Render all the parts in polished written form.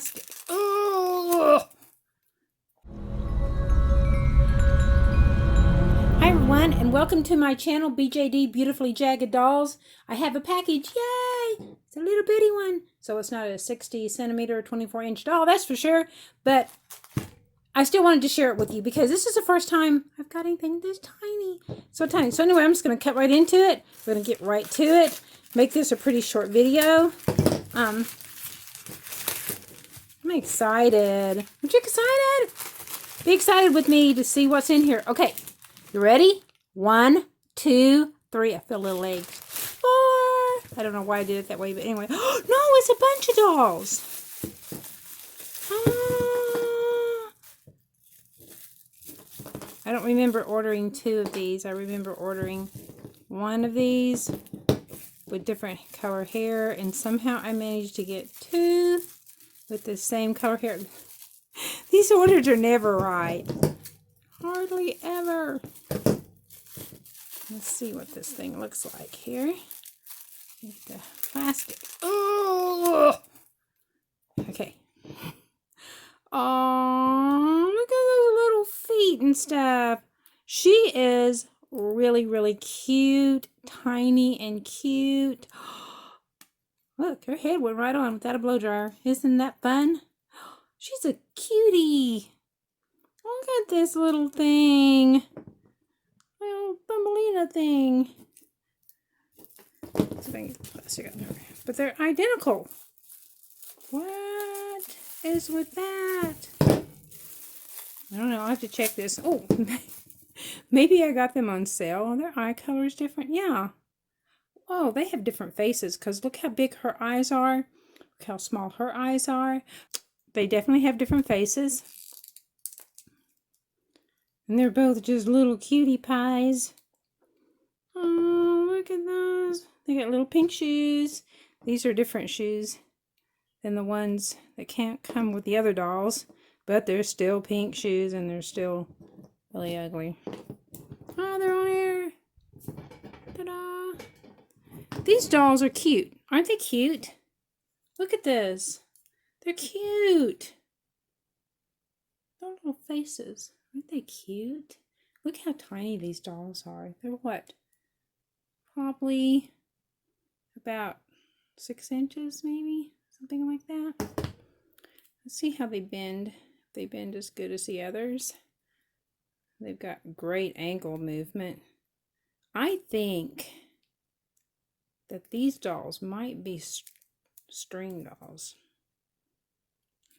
plastic. Oh! Hi everyone, and welcome to my channel, BJD Beautifully Jagged Dolls. I have a package, yay! It's a little bitty one. So it's not a 60 centimeter or 24-inch doll, that's for sure. But I still wanted to share it with you because this is the first time I've got anything this tiny. So tiny. So anyway, I'm just going to cut right into it. We're going to get right to it. Make this a pretty short video. I'm excited. Aren't you excited? Be excited with me to see what's in here. Okay, you ready? 1, 2, 3. I feel little legs. 4. I don't know why I did it that way, but anyway. No, it's a bunch of dolls. I don't remember ordering 2 of these. I remember ordering 1 of these with different color hair, and somehow I managed to get 2 with the same color hair. These orders are never right. Hardly ever. Let's see what this thing looks like here. Get the plastic. Oh! Okay. Oh, look at those little feet and stuff. She is really, really cute. Tiny and cute. Look, her head went right on without a blow dryer. Isn't that fun? She's a cutie. Look at this little thing. Little Thumbelina thing. Let's bring the plastic out there. But they're identical. What is with that? I don't know. I'll have to check this. Oh, maybe I got them on sale. Are their eye colors different? Yeah. Oh, they have different faces because look how big her eyes are. Look how small her eyes are. They definitely have different faces. And they're both just little cutie pies. Oh, look at those. They got little pink shoes. These are different shoes than the ones that can't come with the other dolls. But they're still pink shoes and they're still really ugly. Oh, they're on here. Ta-da. These dolls are cute. Aren't they cute? Look at this. They're cute. Their little faces. Aren't they cute? Look how tiny these dolls are. They're what? Probably about 6 inches, maybe? Something like that. Let's see how they bend. They bend as good as the others. They've got great ankle movement. I think that these dolls might be string dolls.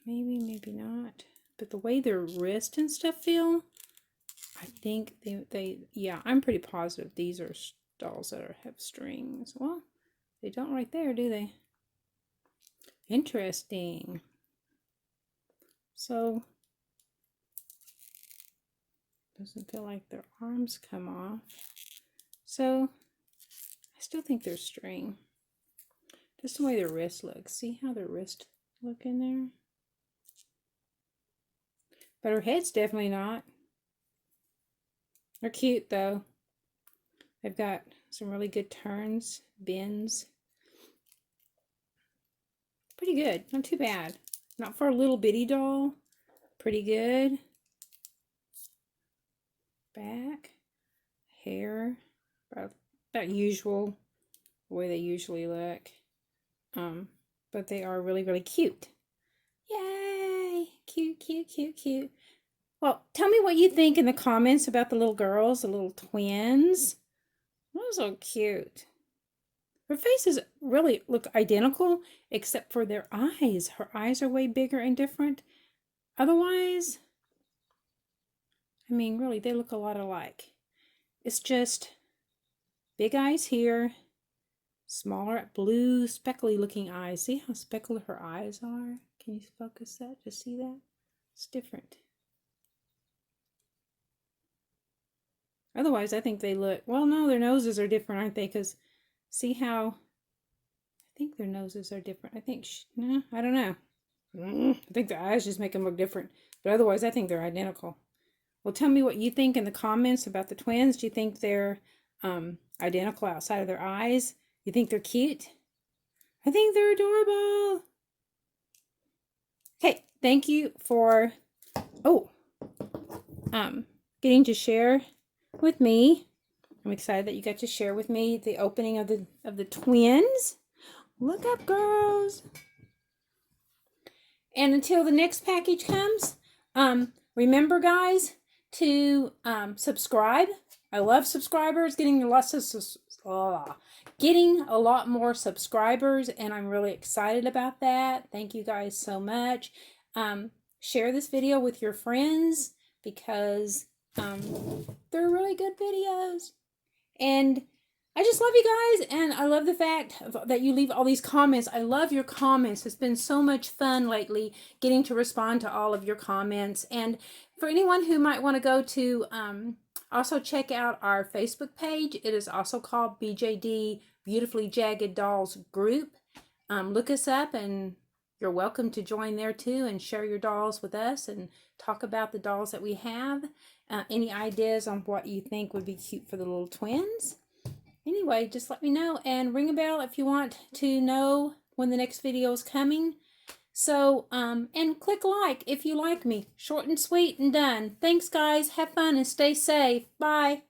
Maybe, maybe not. But the way their wrist and stuff feel, I think yeah, I'm pretty positive these are dolls that have strings. Well, they don't right there, do they? Interesting. So, doesn't feel like their arms come off. So, I still think they're string. Just the way their wrist looks. See how their wrist look in there? But her head's definitely not. They're cute though. They've got some really good turns, bends. Pretty good. Not too bad. Not for a little bitty doll. Pretty good. Back. Hair. About usual. The way they usually look. But they are really, really cute. Yay! Cute, cute, cute, cute. Well, tell me what you think in the comments about the little girls, the little twins. Those are cute. Her faces really look identical, except for their eyes. Her eyes are way bigger and different. Otherwise, I mean, really, they look a lot alike. It's just big eyes here, smaller, blue, speckly looking eyes. See how speckly her eyes are? Can you focus that? Just see that? It's different. Otherwise, I think they look, well, no, their noses are different, aren't they? Because see how, I think their noses are different. I think, no, I don't know. I think the eyes just make them look different. But otherwise, I think they're identical. Well, tell me what you think in the comments about the twins. Do you think they're identical outside of their eyes? You think they're cute? I think they're adorable. Hey, thank you for getting to share with me. I'm excited that you got to share with me the opening of the twins. Look up, girls. And until the next package comes, remember, guys, to subscribe. I love subscribers. Getting a lot more subscribers, and I'm really excited about that. Thank you guys so much. Share this video with your friends because they're really good videos. And I just love you guys, and I love the fact that you leave all these comments. I love your comments. It's been so much fun lately getting to respond to all of your comments. And for anyone who might want to go to also check out our Facebook page. It is also called BJD Beautifully Jagged Dolls Group. Look us up, and you're welcome to join there too and share your dolls with us and talk about the dolls that we have. Any ideas on what you think would be cute for the little twins? Anyway, just let me know, and ring a bell if you want to know when the next video is coming. So, and click like if you like me. Short and sweet and done. Thanks, guys. Have fun and stay safe. Bye.